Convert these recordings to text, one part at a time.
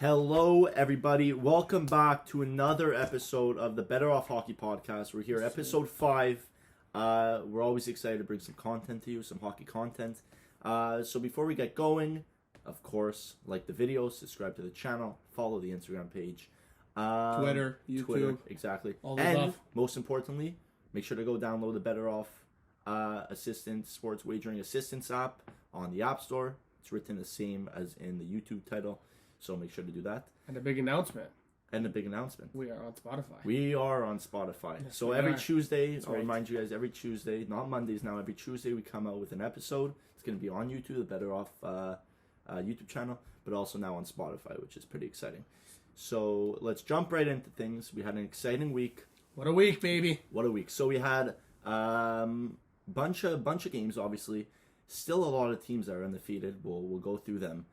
Hello, everybody. Welcome back to another episode of the BettorOff Hockey Podcast. We're here, episode 5. We're always excited to bring some content to you, some hockey content. So before we get going, of course, like the video, subscribe to the channel, follow the Instagram page. Twitter, YouTube. Twitter, exactly. All the and stuff. most importantly, make sure to go download the BettorOff Assistant Sports Wagering Assistance app on the App Store. It's written the same as in the YouTube title. So make sure to do that. And a big announcement. We are on Spotify. We are on Spotify. Yes, so we every are. Tuesday, That's I'll right. remind you guys, every Tuesday, not Mondays now, every Tuesday we come out with an episode. It's going to be on YouTube, the BettorOff YouTube channel, but also now on Spotify, which is pretty exciting. So let's jump right into things. We had an exciting week. What a week, baby. What a week. So we had bunch of games, obviously. Still a lot of teams that are undefeated. We'll go through them.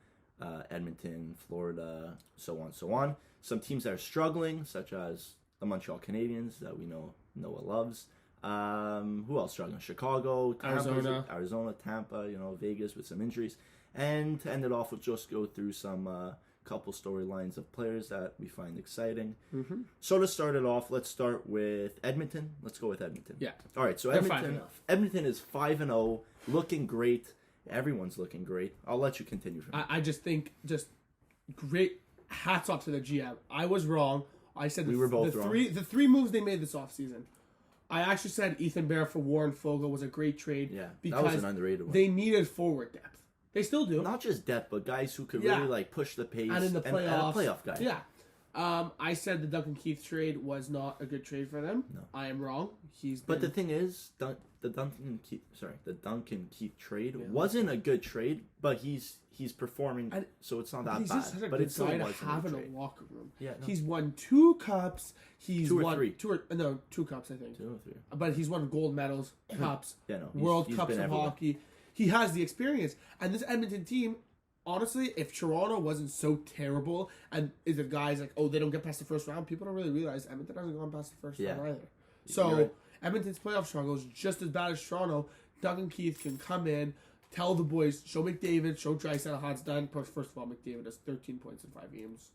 Edmonton, Florida, so on. Some teams that are struggling, such as the Montreal Canadiens that we know Noah loves. Who else struggling? Chicago, Tampa, Arizona, Tampa, Vegas with some injuries. And to end it off, we'll just go through some couple storylines of players that we find exciting. Mm-hmm. So to start it off, let's start with Edmonton. Let's go with Edmonton. Yeah. All right, so They're Edmonton is 5-0, looking great. Everyone's looking great. I'll let you continue from I just think, great hats off to the GM. I was wrong. I said we were both wrong. The three moves they made this offseason. I actually said Ethan Bear for Warren Fogle was a great trade. Yeah, because that was an underrated one. They needed forward depth. They still do. Not just depth, but guys who could really push the pace. And in the playoffs. And a playoff guy. Yeah. I said the Duncan Keith trade was not a good trade for them. No. I am wrong. But the thing is, the Duncan Keith trade wasn't a good trade, but he's performing, so it's not that he's bad. Just such a but good it still guy to wasn't have a in trade. a locker room. Yeah, no. He's won 2 cups. He's Two or won three. 2 cups, I think. 2 or 3. But he's won gold medals, cups, Yeah, no, World he's Cups been of everywhere. hockey. He has the experience, and this Edmonton team. Honestly, if Toronto wasn't so terrible, and is the guys like, they don't get past the first round, people don't really realize Edmonton hasn't gone past the first round either. So You're right. Edmonton's playoff struggle is just as bad as Toronto. Duncan Keith can come in, tell the boys, show McDavid, show Draisaitl how it's done. First of all, McDavid has 13 points in 5 games,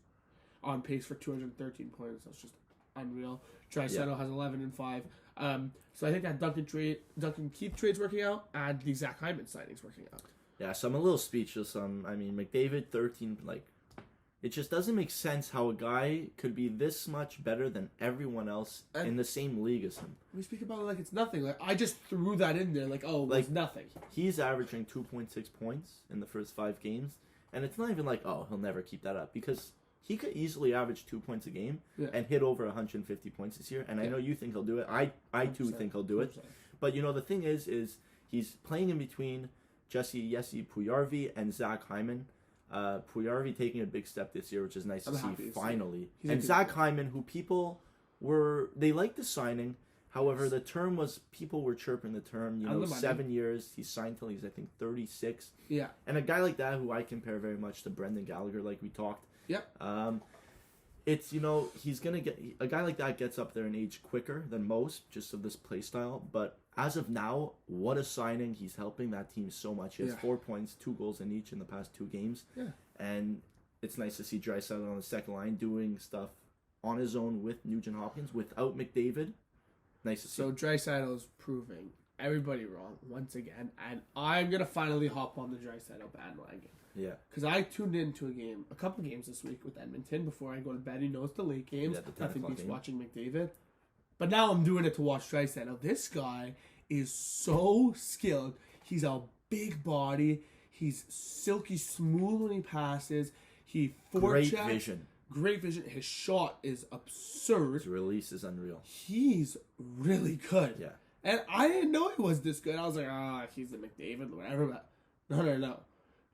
on pace for 213 points. That's just unreal. Draisaitl has 11 in 5. So I think that Duncan Keith trade's working out, and the Zach Hyman signing's working out. Yeah, so I'm a little speechless. McDavid 13, it just doesn't make sense how a guy could be this much better than everyone else in the same league as him. We speak about it like it's nothing. Like I just threw that in there, it's nothing. He's averaging 2.6 points in the first 5 games, and it's not even he'll never keep that up, because he could easily average 2 points a game and hit over 150 points this year. And I know you think he'll do it. I too think he'll do it. 100%. But the thing is he's playing in between Jesse Puljujarvi and Zach Hyman. Puljujarvi taking a big step this year, which is nice to see finally. And Zach Hyman, who they liked the signing. However, the term was, people were chirping the term, 7 years. He's signed till he's, I think, 36. Yeah. And a guy like that, who I compare very much to Brendan Gallagher, like we talked. Yep. It's, he's going to get, a guy like that gets up there in age quicker than most, just of this play style. But as of now, what a signing. He's helping that team so much. He has 4 points, 2 goals in each in the past 2 games. Yeah. And it's nice to see Draisaitl on the second line doing stuff on his own with Nugent Hopkins, without McDavid. Nice to see. So Draisaitl is proving everybody wrong once again, and I'm going to finally hop on the Draisaitl bandwagon. Yeah. Because I tuned into a couple games this week with Edmonton before I go to bed. He knows the late games. Yeah, the 10 Nothing o'clock beats game. watching McDavid. But now I'm doing it to watch Draisaitl. This guy is so skilled. He's a big body. He's silky smooth when he passes. He forechecks. Great vision. His shot is absurd. His release is unreal. He's really good. Yeah. And I didn't know he was this good. I was like, he's the McDavid, whatever. But no.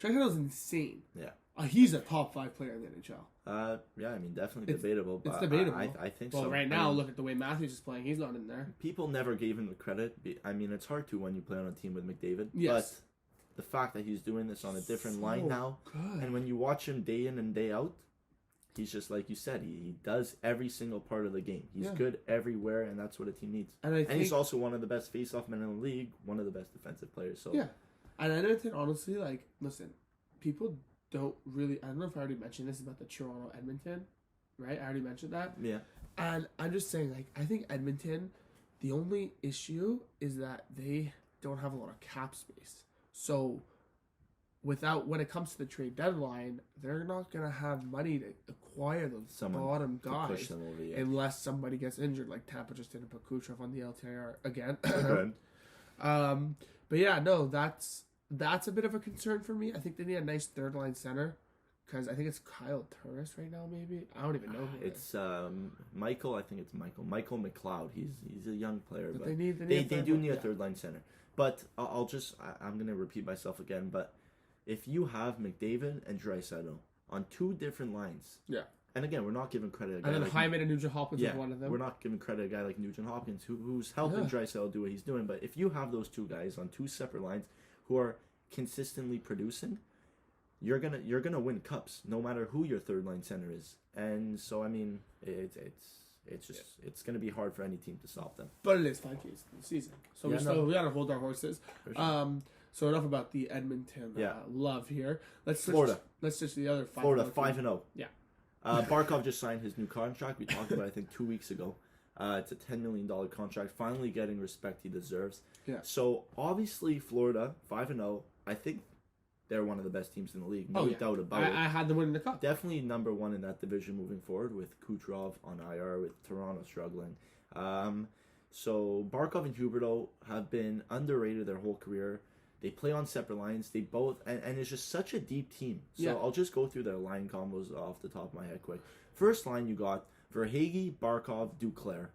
Draisaitl's insane. Yeah. He's a top 5 player in the NHL. Yeah, definitely debatable. It's But debatable. I think so. Well, right now, look at the way Matthews is playing. He's not in there. People never gave him the credit. It's hard to when you play on a team with McDavid. Yes. But the fact that he's doing this on a different So line now, good. and when you watch him day in and day out, he's just like you said. He does every single part of the game. He's good everywhere, and that's what a team needs. And he's also one of the best face-off men in the league, one of the best defensive players. So yeah. And Edmonton, honestly, listen, people don't really. I don't know if I already mentioned this about the Toronto Edmonton, right? I already mentioned that. Yeah. And I'm just saying, like, I think Edmonton, the only issue is that they don't have a lot of cap space. So, when it comes to the trade deadline, they're not going to have money to acquire those bottom guys push them over, yeah. unless somebody gets injured, like Tampa just didn't put Kucherov on the LTIR again. Okay. But yeah, no, that's a bit of a concern for me. I think they need a nice third line center. Because I think it's Kyle Turris right now, maybe. I don't even know who it's Michael. I think it's Michael McLeod. He's a young player, but they do need a third line center. But I'm gonna repeat myself again. But if you have McDavid and Draisaitl on two different lines, yeah. And again, we're not giving credit. And then Hyman and Nugent Hopkins is one of them. We're not giving credit to a guy like Nugent Hopkins who's helping Draisaitl do what he's doing. But if you have those two guys on two separate lines who are consistently producing, you're gonna win cups no matter who your third line center is. And so I mean it's gonna be hard for any team to stop them. But it is 5 games in the season, so we gotta hold our horses. Sure. So enough about the Edmonton love here. Let's switch to the other 5. Florida 5-0. Yeah. Barkov just signed his new contract. We talked about it, I think 2 weeks ago. It's a $10 million contract. Finally getting respect he deserves. Yeah. So obviously Florida 5-0. I think they're one of the best teams in the league, no doubt about it. I had them winning the cup. Definitely number one in that division moving forward with Kucherov on IR, with Toronto struggling. So Barkov and Huberdeau have been underrated their whole career. They play on separate lines. They both, and it's just such a deep team. So I'll just go through their line combos off the top of my head quick. First line, you got Verhaeghe, Barkov, Duclair.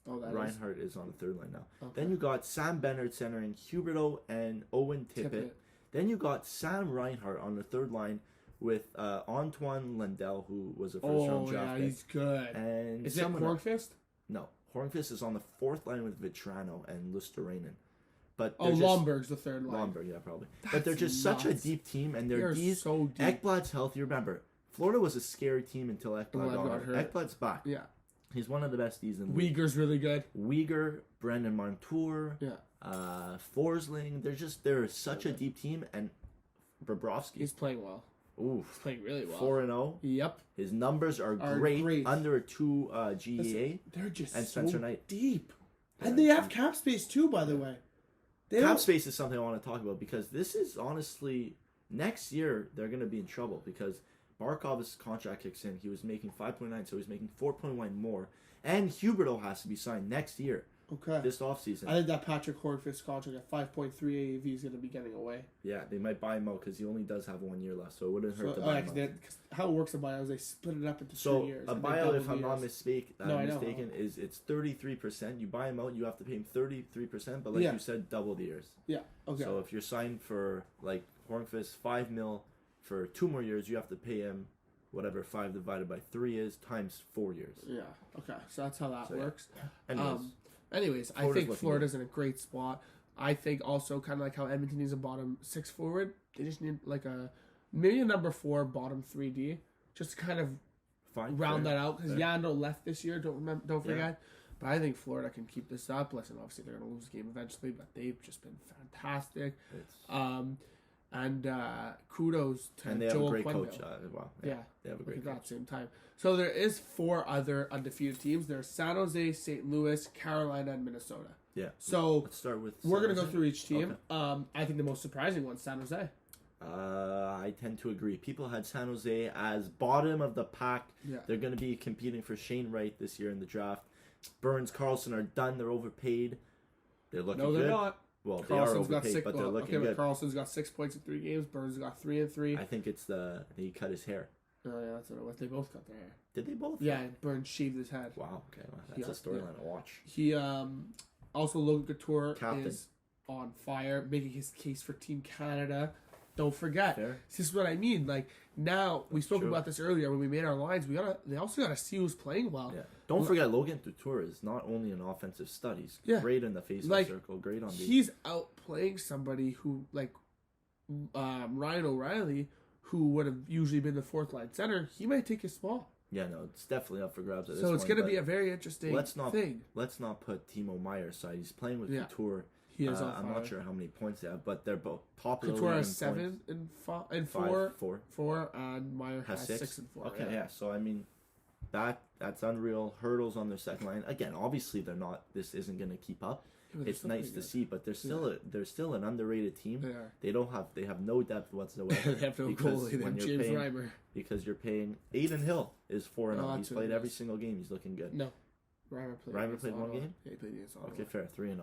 Reinhardt is on the third line now. Okay. Then you got Sam Bennett centering Huberdeau and Owen Tippett. Then you got Sam Reinhart on the third line with Antoine Lundell, who was a first-round draft pick. Yeah, he's good. And is it Hornqvist? No. Hornqvist is on the fourth line with Vitrano and Lusterainen. But Lomberg's the third line. Lomberg, yeah, probably. But they're just such a deep team, and they're so deep. Ekblad's healthy. Remember, Florida was a scary team until Ekblad got hurt. Ekblad's back. Yeah. He's one of the best D's in the league. Uyghur's really good. Uyghur, Brendan Montour. Yeah. Forsling, they're such a deep team, and Bobrovsky. He's playing well. Ooh, he's playing really well. 4-0. Yep. His numbers are great. Under a 2 GEA. Listen, they're just and Spencer Knight. Deep, and they have cap space too. By the way, cap space is something I want to talk about because this is honestly next year they're going to be in trouble because Barkov's contract kicks in. He was making 5.9, so he's making 4.1 more, and Huberdeau has to be signed next year. Okay. This offseason. I think that Patrick Hornqvist contract at 5.3 AAV is going to be getting away. Yeah, they might buy him out because he only does have 1 year left, so it wouldn't hurt to buy him out. How it works in buyouts, they split it up into 3 years. So a buyout, if I'm not mistaken, is it's 33%. You buy him out, you have to pay him 33%, but like you said, double the years. Yeah, okay. So if you're signed for, like, Hornqvist, $5 million for 2 more years, you have to pay him whatever 5 divided by 3 is times 4 years. Yeah, okay. So that's how that works. Yeah. Anyways, I think Florida's in a great spot. I think also kind of like how Edmonton needs a bottom 6 forward. They just need like maybe a number 4 bottom 3D, just to kind of round that out. Because Yandel left this year. Don't forget. Yeah. But I think Florida can keep this up. Listen, obviously they're going to lose the game eventually, but they've just been fantastic. And kudos to Joel And they have a great Quenneville. coach. They have a great coach. At the same time. So there is 4 other undefeated teams. There's San Jose, St. Louis, Carolina, and Minnesota. Yeah. So let's start with. We're going to go through each team. Okay. I think the most surprising one's San Jose. I tend to agree. People had San Jose as bottom of the pack. Yeah. They're going to be competing for Shane Wright this year in the draft. Burns, Carlson are done. They're overpaid. They're looking good. No, they're not. Well, Carlson's they are overpaid, but they're looking good. Carlson's got 6 points in 3 games. Burns got 3 and 3. I think it's he cut his hair. Oh, yeah, that's what they both cut their hair. Did they both? Yeah, Burns shaved his head. Wow, okay. Well, that's a storyline to watch. He, also Logan Couture is on fire, making his case for Team Canada. Don't forget. Fair. This is what I mean. Like, now, we spoke about this earlier when we made our lines. They also got to see who's playing well. Yeah. Don't forget, Logan Couture is not only an offensive stud. He's great in the faceoff circle, great on the... He's outplaying somebody who, like, Ryan O'Reilly, who would have usually been the 4th line center. He might take his spot. Yeah, no, it's definitely up for grabs at this point. So point. it's going to be a very interesting thing. Let's not put Timo Meyer aside. He's playing with Couture. He is on I'm fire. not sure how many points they have, but they're both top of the league. Couture in has 7 points. and 4, and Meyer has 6 and 4. Okay, yeah. So I mean, that's unreal. Hurdles on their second line. Again, obviously they're not. This isn't going to keep up. Yeah, it's nice to see, but they're still an underrated team. They are. They have no depth whatsoever. They have no goalie. They have James Reimer. Because you're paying. Aiden Hill is 4-0. He's played every single game. He's looking good. No, Reimer played one game. Yeah, he played against Ottawa. Okay, fair, 3-0.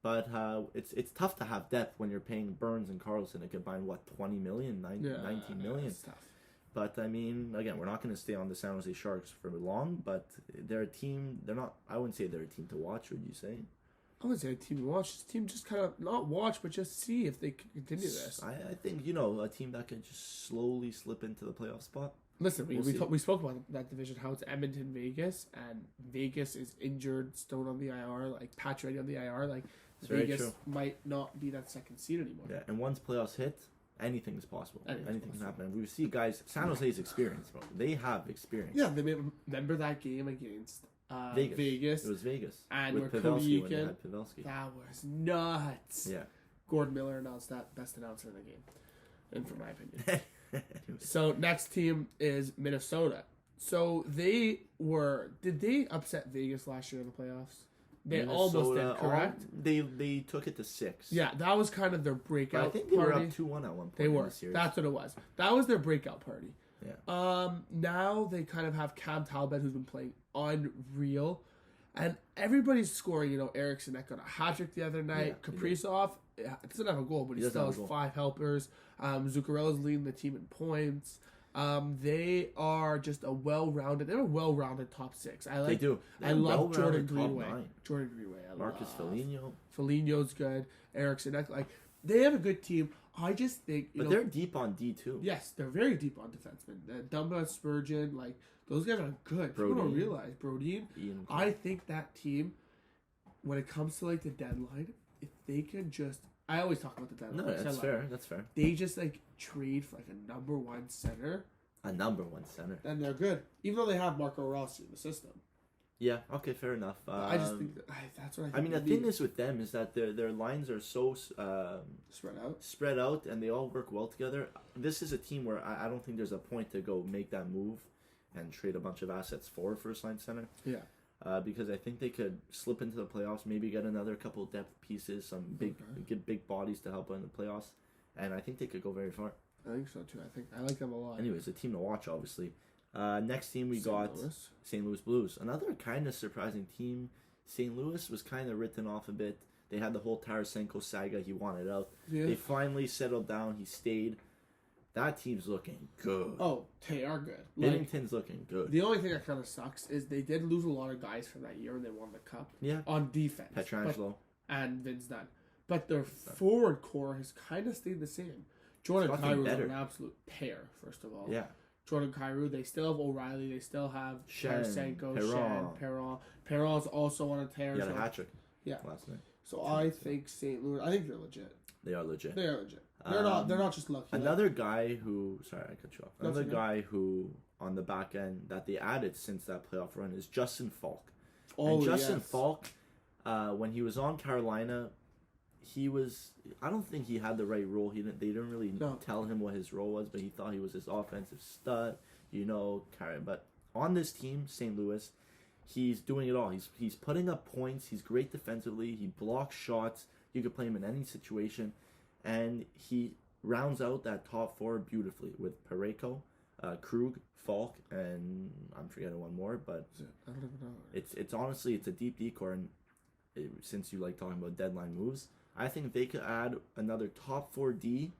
But it's tough to have depth when you're paying Burns and Carlson a combined 20 million, 19 million. It's tough. But I mean, again, we're not going to stay on the San Jose Sharks for long. But they're a team. They're not. I wouldn't say they're a team to watch. Would you say? I would say a team to watch. This team just kind of not watch, but just see if they can continue this. I think a team that can just slowly slip into the playoff spot. Listen, we spoke about that division, how it's Edmonton, Vegas, and Vegas is injured, Stone on the IR, like Pacioretty on the IR, like Vegas might not be that second seed anymore. Yeah, and once playoffs hit, anything is possible. Anything can happen. We see guys. San Jose's experience, bro. They have experience. Yeah, they remember that game against Vegas. It was Vegas. And with Pavelski when they had Pavelski. That was nuts. Yeah. Gordon Miller announced that best announcer in the game, and for my opinion. So next team is Minnesota. So did they upset Vegas last year in the playoffs? They almost did, correct? They took it to 6. Yeah, that was kind of their breakout party. I think they were up 2-1 at one point. They were. In the series. That's what it was. That was their breakout party. Yeah. Now they kind of have Cam Talbot, who's been playing unreal, and everybody's scoring. Eriksson that got a hat trick the other night. Yeah, Kaprizov doesn't have a goal, but he still has 5 helpers. Zuccarello's leading the team in points. They are just a well-rounded top 6. I love Jordan Greenway. Marcus Foligno. Foligno's good. Eriksson, they have a good team. I just think, but they're deep on D too. Yes, they're very deep on defensemen. Dumba, Spurgeon, those guys are good. People don't realize Brodin. I think that team, when it comes to the deadline, if they can just, I always talk about the deadline. No, that's fair. That's fair. They just trade for a number 1 center. A number 1 center. And they're good, even though they have Marco Rossi in the system. Yeah. Okay. Fair enough. I just think that's what I think. I mean, the thing is with them is that their lines are so spread out, and they all work well together. This is a team where I don't think there's a point to go make that move and trade a bunch of assets for first line center. Yeah. Because I think they could slip into the playoffs, maybe get another couple depth pieces, some get big bodies to help in the playoffs, and I think they could go very far. I think so too. I like them a lot. Anyways, a team to watch, obviously. Next team we got St. Louis Blues. Another kind of surprising team. St. Louis was kind of written off a bit. They had the whole Tarasenko saga. He wanted out. Yeah. They finally settled down. He stayed. That team's looking good. Oh, they are good. Bennington's looking good. The only thing that kind of sucks is they did lose a lot of guys from that year when they won the cup. Yeah. On defense. Pietrangelo. And Vince Dunn. But their forward core has kind of stayed the same. Jordan Kyrou is an absolute pair, first of all. Yeah. Jordan Kyrou, they still have O'Reilly, they still have Tarasenko, Perron. Perron's also on a tear. He had a hat trick. Yeah. Last night. So I think St. Louis, I think they're legit. They are legit. They're not just lucky. Another guy who, sorry, I cut you off. Another guy who on the back end that they added since that playoff run is Justin Faulk. And Justin Faulk, when he was on Carolina, I don't think he had the right role. They didn't really tell him what his role was, but he thought he was this offensive stud, But on this team, St. Louis, he's doing it all. He's putting up points. He's great defensively. He blocks shots. You could play him in any situation. And he rounds out that top 4 beautifully with Parayko, Krug, Faulk, and I'm forgetting one more, but I don't even know. It's honestly, it's a deep decor, and since you like talking about deadline moves, I think they could add another top 4D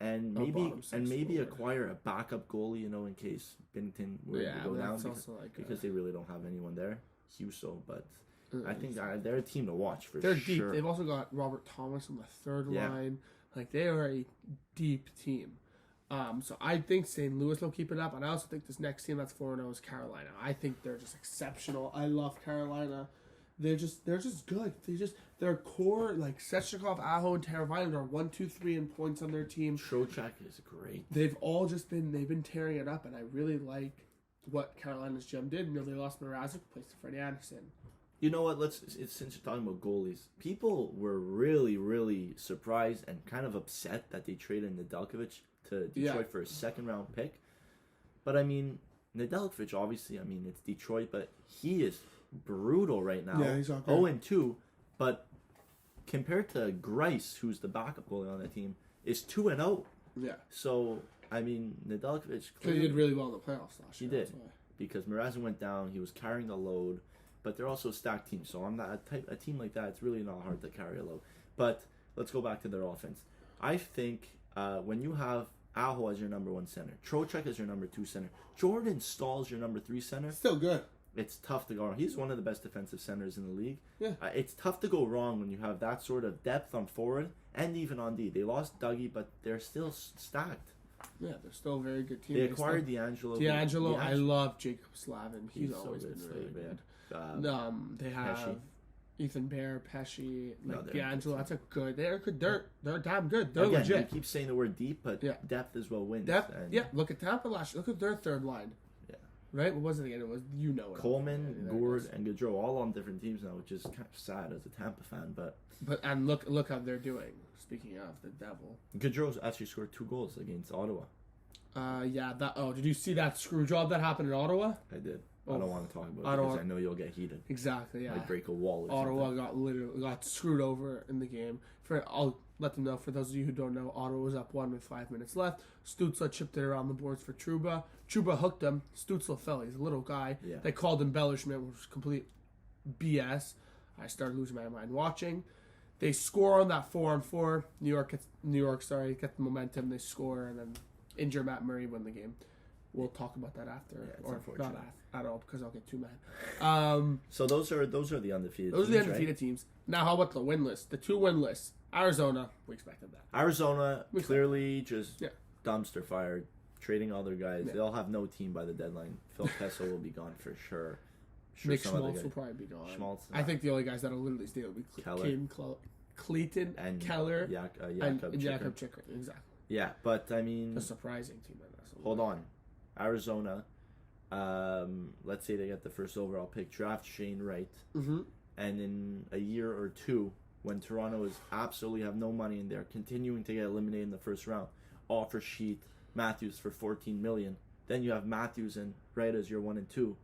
and maybe acquire a backup goalie, in case Binnington were to go down, because they really don't have anyone there. Huso, but I think they're a team to watch for sure. They're deep. They've also got Robert Thomas on the third line. They are a deep team. So I think St. Louis will keep it up, and I also think this next team that's 4-0 is Carolina. I think they're just exceptional. I love Carolina. They're just good. Their core, Svechnikov, Aho, and Teravainen are 1, 2, 3 in points on their team. Trocheck is great. They've been tearing it up, and I really like what Carolina's GM did. They lost Mrazek, replaced Freddie Anderson. You know what? Since you're talking about goalies, people were really, really surprised and kind of upset that they traded Nedeljkovic to Detroit for a second-round pick. But I mean, Nedeljkovic, obviously, I mean, it's Detroit, but he is brutal right now. Yeah, he's not good. 0-2, but compared to Grice, who's the backup goalie on the team, is 2-0. Yeah. So I mean, Nedeljkovic. He did really well in the playoffs last year. He did because Mrazin went down. He was carrying the load, but they're also a stacked team. So on that a team like that, it's really not hard to carry a load. But let's go back to their offense. I think when you have Aho as your number 1 center, Trocheck as your number 2 center, Jordan Stahl's your number 3 center. Still good. It's tough to go wrong. He's one of the best defensive centers in the league. Yeah. It's tough to go wrong when you have that sort of depth on forward and even on D. They lost Dougie, but they're still stacked. Yeah, they're still a very good team. They acquired D'Angelo. I love Jacob Slavin. He's always been really good. They have Pesci. Ethan Bear, Pesci, No, D'Angelo. That's a good. They're good. They're damn good. They're Again, legit. you keep saying the word deep, but depth is what wins. Depth. Look at Tampa last year. Look at their third line. Yeah. Right. What was it again? It was it. Coleman, Gourde, and Gaudreau all on different teams now, which is kind of sad as a Tampa fan. But look how they're doing. Speaking of the devil, Gaudreau actually scored 2 goals against Ottawa. Did you see that screw job that happened in Ottawa? I did. I don't want to talk about it because I know you'll get heated. Exactly, yeah. Might break a wall or Ottawa something. got screwed over in the game. I'll let them know, for those of you who don't know, Ottawa was up 1 with 5 minutes left. Stützle chipped it around the boards for Trouba. Trouba hooked him. Stützle fell. He's a little guy. Yeah. They called embellishment, which was complete BS. I started losing my mind watching. They score on that 4-on-4. New York get the momentum. They score and then injure Matt Murray, win the game. We'll talk about that after, or not at all because I'll get too mad. So those are the undefeated. Those are the undefeated teams. Now, how about the winless? The 2 winless. Arizona, we expected that. Arizona clearly just dumpster fire, trading all their guys. They'll have no team by the deadline. Phil Kessel will be gone for sure. Nick Schmaltz will probably be gone. I think the only guys that'll literally stay will be Clayton and Keller and Jakob Chychrun. Exactly. Yeah, but I mean, a surprising team. Hold on, Arizona. Let's say they get the first overall pick, draft Shane Wright, and in a year or 2, when Toronto is absolutely have no money and they're continuing to get eliminated in the first round, offer sheet Matthews for $14 million. Then you have Matthews and Wright as your 1 and 2.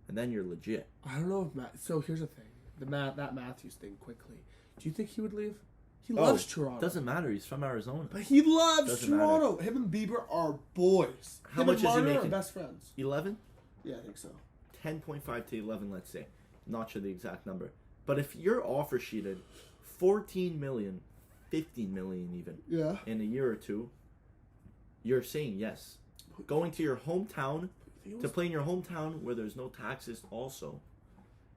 And then you're legit. I don't know if so here's the thing. That Matthews thing quickly. Do you think he would leave? He loves Toronto. Doesn't matter. He's from Arizona. But he loves Toronto. Him and Bieber are boys. How much is he making? Are best friends. 11? Yeah, I think so. 10.5 to 11, let's say. Not sure the exact number. But if you're offer sheeted $14 million, $15 million even, in a year or 2, you're saying yes. Going to your hometown, to play in your hometown where there's no taxes also,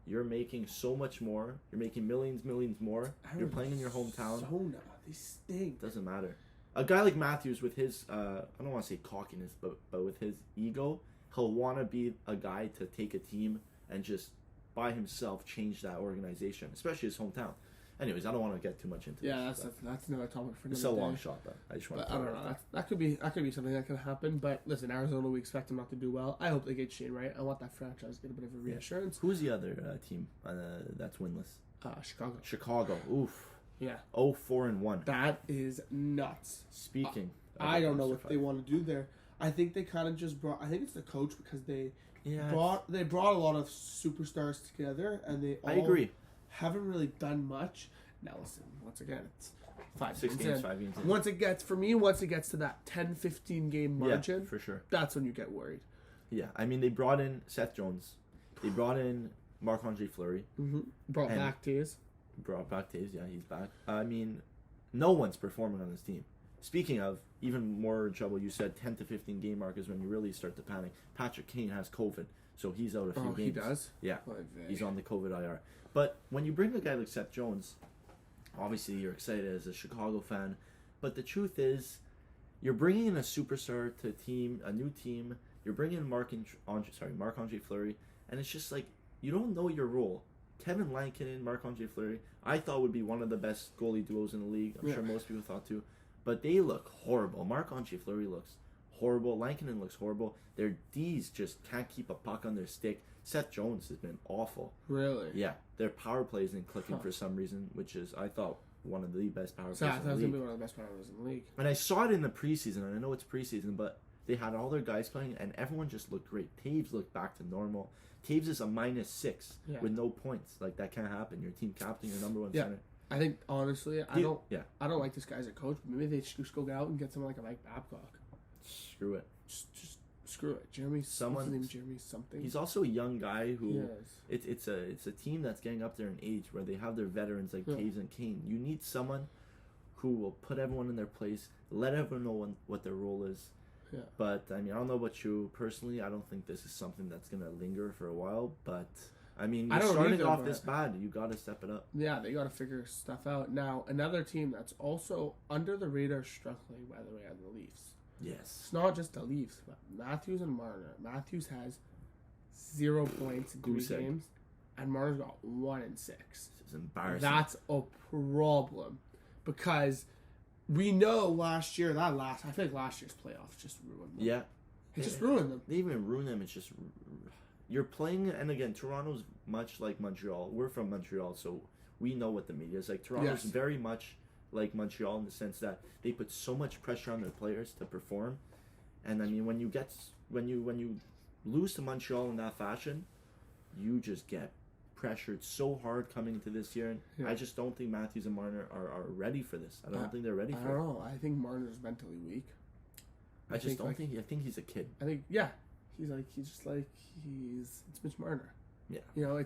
you're making so much more. You're making millions more. You're playing in your hometown. They stink. Doesn't matter. A guy like Matthews with his, I don't want to say cockiness, but with his ego, he'll want to be a guy to take a team and just by himself change that organization, especially his hometown. Anyways, I don't want to get too much into this. That's another topic for another day. It's a long shot, though. I just want to. I don't know. That could be something that could happen. But listen, Arizona, we expect them not to do well. I hope they get Shane Wright. I want that franchise to get a bit of a reassurance. Who's the other team that's winless? Chicago. Oof. Yeah. 0-4-1. That is nuts. Speaking. I don't know what they want to do there. I think they kind of just brought. I think it's the coach because they brought a lot of superstars together, and they all I agree. Haven't really done much. Now listen, once again, it's 6 games, 5 games. Once it gets to that 10-15 game margin, for sure, that's when you get worried. Yeah, I mean they brought in Seth Jones, they brought in Marc-Andre Fleury, brought back Taves, yeah, he's back. I mean, no one's performing on this team. Speaking of, even more trouble, you said 10 to 15 game mark is when you really start to panic. Patrick Kane has COVID, so he's out a few games. He does? Yeah, he's on the COVID IR. But when you bring a guy like Seth Jones, obviously you're excited as a Chicago fan, but the truth is, you're bringing in a superstar to a new team. You're bringing in Marc-Andre Fleury, and it's just like you don't know your role. Kevin Lankinen, Marc-Andre Fleury, I thought would be one of the best goalie duos in the league. I'm sure most people thought too, but they look horrible. Marc-Andre Fleury looks horrible. Lankinen looks horrible. Their D's just can't keep a puck on their stick. Seth Jones has been awful. Really? Yeah. Their power play isn't clicking for some reason, which is, I thought, one of the best power plays So I in thought the it was league. going to be one of the best power plays in the league. And I saw it in the preseason, and I know it's preseason, but they had all their guys playing, and everyone just looked great. Taves looked back to normal. Taves is a -6 with no points. Like, that can't happen. Your team captain, your number one center. I think, honestly, I don't like this guy as a coach. But maybe they should just go out and get someone like a Mike Babcock. Screw it. Just screw it. Jeremy something. He's also a young guy who Yes. it's a team that's getting up there in age where they have their veterans like Taves and Kane. You need someone who will put everyone in their place, let everyone know what their role is. Yeah. But I mean, I don't know about you personally. I don't think this is something that's gonna linger for a while. But I mean, you're starting off this bad. You got to step it up. Yeah, they got to figure stuff out. Now, another team that's also under the radar struggling, by the way, are the Leafs. Yes. It's not just the Leafs, but Matthews and Marner. Matthews has 0 points in 3 games, and Marner's got 1 in 6. This is embarrassing. That's a problem because we know last year, I feel like last year's playoffs just ruined them. Yeah. It just ruined them. They even ruined them. It's just you're playing, and again, Toronto's much like Montreal. We're from Montreal, so we know what the media is like. Toronto's very much like Montreal in the sense that they put so much pressure on their players to perform, and I mean when you lose to Montreal in that fashion, you just get pressured so hard coming into this year. And I just don't think Matthews and Marner are ready for this. I don't think they're ready for it. I don't know. I think Marner's mentally weak. I think he's a kid. I think it's Mitch Marner. Yeah. You know,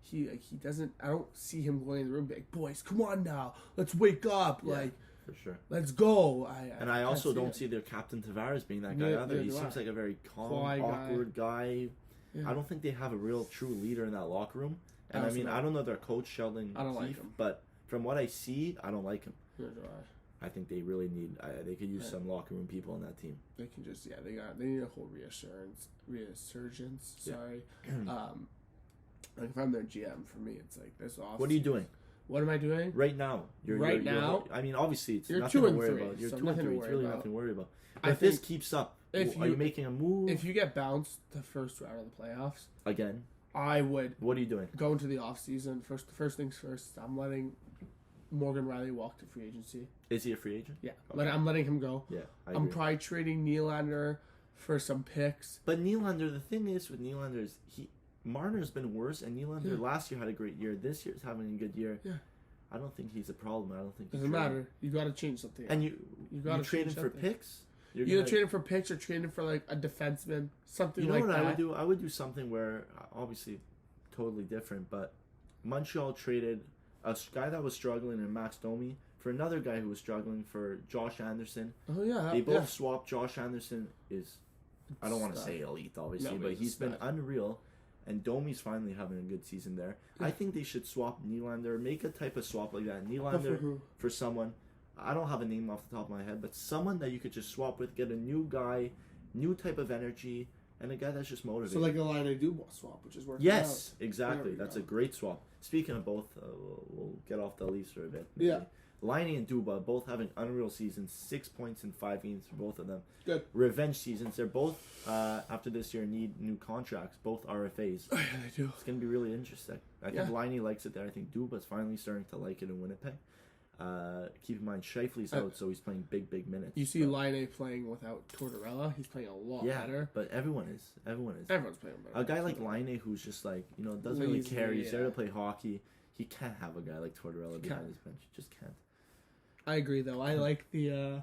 he doesn't. I don't see him going in the room and be like, boys, come on now, let's wake up, for sure. Let's go. I also don't see their captain Tavares being that guy either. He seems like a very calm, awkward guy. Yeah. I don't think they have a real true leader in that locker room. And I mean, I don't know their coach Sheldon Keefe, like him. But from what I see, I don't like him. Neither do I. I think they really need. They could use some locker room people on that team. They can just they need a whole resurgence. Sorry. Like if I'm their GM, for me, it's like this off. What are you doing? What am I doing right now? Now. I mean, obviously, it's you're nothing 2 to and worry 3, about. You're so 2 and 3. It's really nothing to worry about. But if this keeps up, are you making a move? If you get bounced the first round of the playoffs again, I would. What are you doing? Go into the off season. First things first. I'm letting Morgan Riley walk to free agency. Is he a free agent? Yeah, okay. I'm letting him go. Yeah, I'm probably trading Nylander for some picks. But Nylander, the thing is with Nylander is Marner's been worse, and Nylander last year had a great year. This year's having a good year. Yeah. I don't think he's a problem. I don't think doesn't matter. You got to change something. And you got to trade him for picks. You're either trade him for picks or trade him for like a defenseman, something like that. You know what I would do? I would do something where obviously totally different, but Montreal traded a guy that was struggling in Max Domi for another guy who was struggling for Josh Anderson. Oh yeah, they both swapped. Josh Anderson is, I don't want to say elite, obviously, but he's been unreal. And Domi's finally having a good season there. Yeah. I think they should swap Nylander, make a type of swap like that. Nylander for someone. I don't have a name off the top of my head, but someone that you could just swap with, get a new guy, new type of energy, and a guy that's just motivated. So like a Laine Dubois swap, which is working out. Yes, exactly. That's a great swap. Speaking of both, we'll get off the Leafs for a bit. Maybe. Yeah. Laine and Dubois both having unreal seasons, 6 points in 5 games for both of them. Good. Revenge seasons. They're both, after this year, need new contracts. Both RFAs. Oh, yeah, they do. It's going to be really interesting. I think Laine likes it there. I think Dubois finally starting to like it in Winnipeg. Keep in mind, Scheifele's out, so he's playing big minutes. You see Laine playing without Tortorella. He's playing a lot better. But everyone is. Everyone's playing better. A guy like Laine who's just like, doesn't really care. He's there to play hockey. He can't have a guy like Tortorella behind his bench. He just can't. I agree, though. I like the...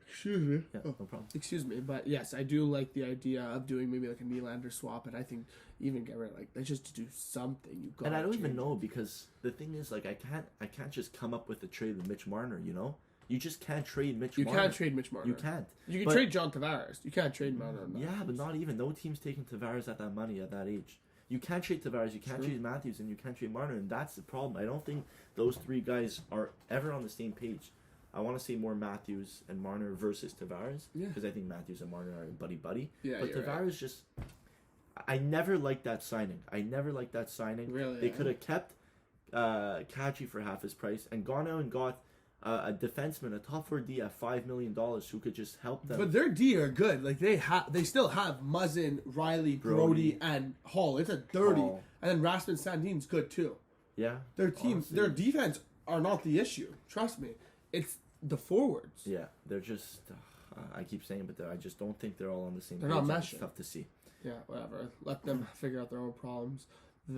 Excuse me. Yeah, no problem. Excuse me, but yes, I do like the idea of doing maybe like a Nylander swap, and I think even get rid of let's just do something. You got. And I don't even know because the thing is, like, I can't just come up with a trade with Mitch Marner. You just can't trade Mitch. Marner. You can't trade Mitch Marner. You can't. You can trade John Tavares. You can't trade Marner. Yeah, but not even. No team's taking Tavares at that money at that age. You can't trade Tavares, you can't trade Matthews, and you can't trade Marner, and that's the problem. I don't think those three guys are ever on the same page. I want to see more Matthews and Marner versus Tavares, because I think Matthews and Marner are buddy-buddy. Yeah, but Tavares just... I never liked that signing. Really? They could have kept Kadri for half his price and gone out and got a defenseman, a top 4 D at $5 million who could just help them. But their D are good. Like they still have Muzzin, Riley, Brody, and Hall. It's a dirty. Hall. And then Rasmus Sandin's good too. Yeah. Their team, honestly. their defense are not the issue. Trust me. It's the forwards. Yeah, they're just. I keep saying, but I just don't think they're all on the same They're page. not It's meshing. tough to see. Yeah, whatever. Let them figure out their own problems.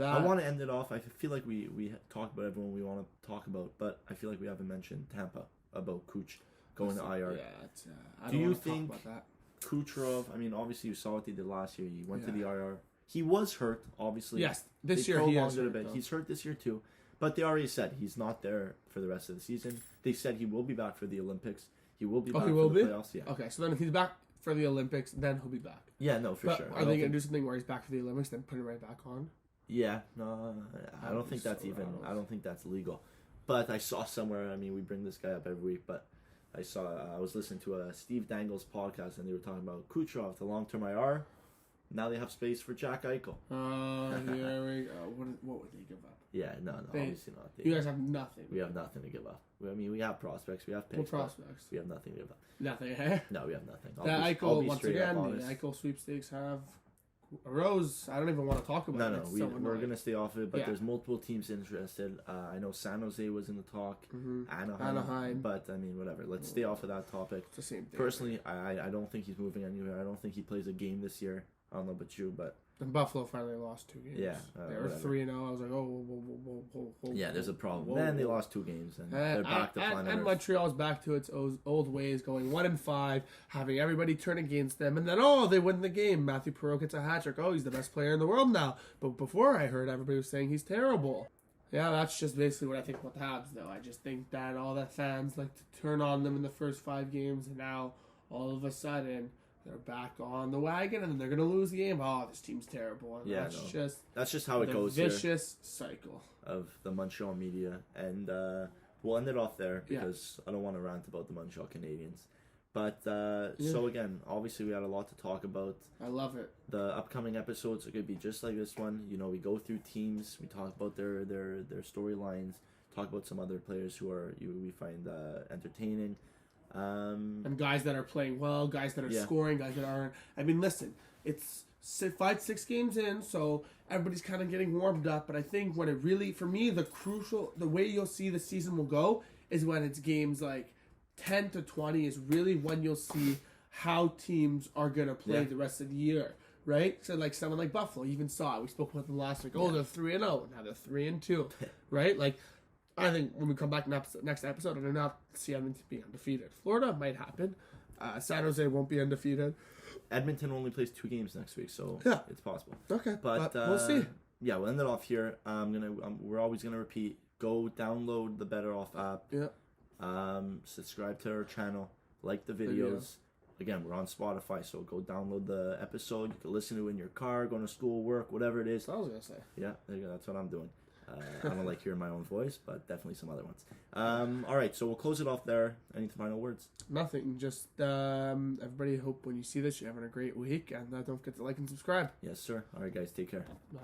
I want to end it off. I feel like we talked about everyone we want to talk about, but I feel like we haven't mentioned Tampa about Kuch going to IR. Yeah, it's, I Do don't you want to think talk about that. Kucherov? I mean, obviously you saw what they did last year. He went to the IR. He was hurt, obviously. Yes, this They year he is prolonged it a hurt, bit. though. He's hurt this year too, but they already said he's not there for the rest of the season. They said he will be back for the Olympics. He will be back he will for the be? playoffs. Yeah. Okay, so then if he's back for the Olympics, then he'll be back. Yeah, no, for But sure. are they going to do something where he's back for the Olympics, then put him right back on? Yeah, no, I don't think so that's even. rattled. I don't think that's legal. But I saw somewhere. I mean, we bring this guy up every week, but I was listening to a Steve Dangle's podcast, and they were talking about Kucherov, the long-term IR. Now they have space for Jack Eichel. Here we go. What would they give up? Yeah, no, obviously not. You guys have nothing. We have nothing to give up. I mean, we have prospects. We have picks. What but prospects? We have nothing to give up. Nothing, eh? No, we have nothing. The I'll Eichel, be once straight up again, honest. the Eichel sweepstakes have arose. I don't even want to talk about it. No, It's we're annoying. going to stay off of it, but Yeah. there's multiple teams interested. I know San Jose was in the talk, Anaheim. but I mean, whatever. Let's stay off of that topic. It's the same thing. Personally, I don't think he's moving anywhere. I don't think he plays a game this year. I don't know about you, but And Buffalo finally lost 2 games. Yeah, they were whatever. 3-0. I was like, oh, whoa. yeah, there's a problem. Whoa, Then they whoa. lost 2 games, and they're back to flying and Earth. Montreal's back to its old ways, going 1-5, having everybody turn against them, and then they win the game. Matthew Perreault gets a hat trick. Oh, he's the best player in the world now. But before I heard everybody was saying he's terrible. Yeah, that's just basically what I think about the Habs, though. I just think that all the fans like to turn on them in the first 5 games, and now all of a sudden they're back on the wagon, and then they're gonna lose the game. Oh, this team's terrible. And Yeah, that's just how it the goes vicious cycle of the Montreal media, and we'll end it off there Yeah. because I don't want to rant about the Montreal Canadiens. But so again, obviously we had a lot to talk about. I love it. The upcoming episodes are going to be just like this one. You know, we go through teams, we talk about their storylines, talk about some other players who we find entertaining. And guys that are playing well, guys that are scoring, guys that aren't. I mean, listen, it's 5-6 games in, so everybody's kind of getting warmed up. But I think when it really, for me, the way you'll see the season will go is when it's games like 10 to 20 is really when you'll see how teams are going to play the rest of the year, right? So like someone like Buffalo, you even saw it. We spoke about them last week. Oh, they're 3-0. Now they're 3-2, right? Like, I think when we come back next episode, I do not see Edmonton being undefeated. Florida might happen. San Jose won't be undefeated. Edmonton only plays 2 games next week, so it's possible. Okay, but we'll see. Yeah, we'll end it off here. We're always gonna repeat. Go download the BettorOff app. Yeah. Subscribe to our channel. Like the videos. Again, we're on Spotify, so go download the episode. You can listen to it in your car, going to school, work, whatever it is. That's what I was gonna say. Yeah, there you go. That's what I'm doing. I don't like hearing my own voice, but definitely some other ones. All right, so we'll close it off there. Any final words? Nothing. Just everybody. Hope when you see this, you're having a great week, and don't forget to like and subscribe. Yes, sir. All right, guys, take care. Bye.